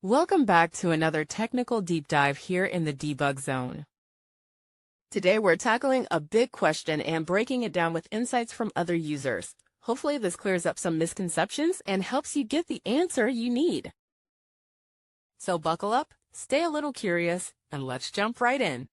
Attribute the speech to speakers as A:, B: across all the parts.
A: Welcome back to another technical deep dive here in the debug zone. Today we're tackling a big question and breaking it down with insights from other users. Hopefully this clears up some misconceptions and helps you get the answer you need. So buckle up, stay a little curious, and let's jump right in.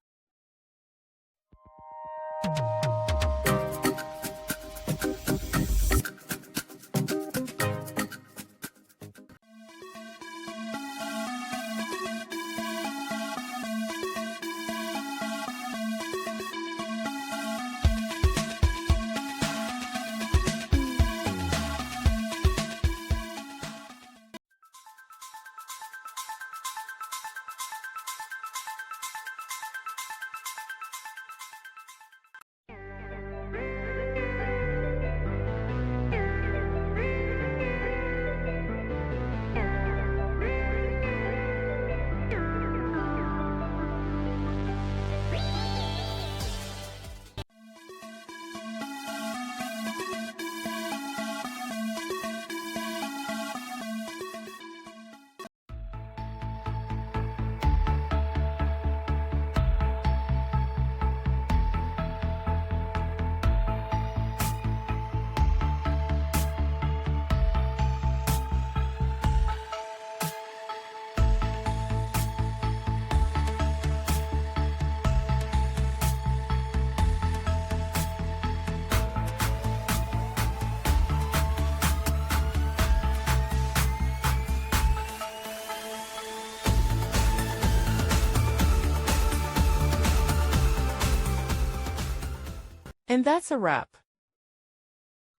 A: And that's a wrap.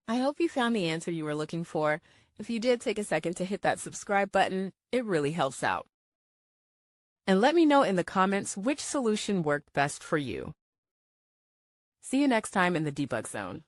A: I hope you found the answer you were looking for. If you did, take a second to hit that subscribe button. It really helps out. And let me know in the comments which solution worked best for you. See you next time in the debug zone.